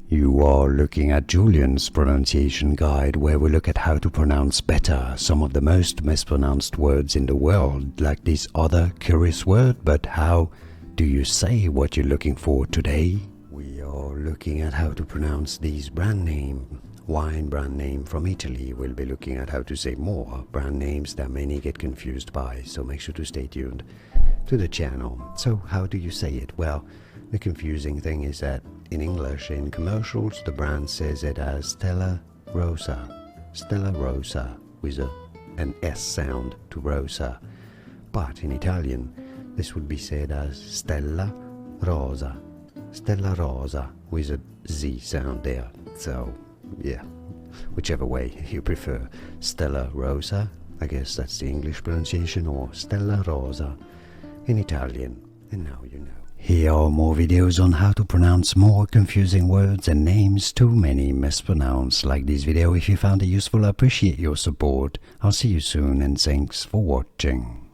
You are looking at Julian's pronunciation guide, where we look at how to pronounce better some of the most mispronounced words in the world, like this other curious word. But how do you say what you're looking for today? We are looking at how to pronounce these brand name. Wine brand name from Italy. We'll be looking at how to say more brand names that many get confused by, so make sure to stay tuned to the channel. So how do you say it? Well, the confusing thing is that in English, in commercials, the brand says it as Stella Rosa, with an S sound to Rosa. But in Italian, this would be said as Stella Rosa, with a Z sound there. So yeah, whichever way you prefer. Stella Rosa, I guess that's the English pronunciation, or Stella Rosa in Italian. And now you know. Here are more videos on how to pronounce more confusing words and names too many mispronounced. Like this video if you found it useful. I appreciate your support. I'll see you soon, and thanks for watching.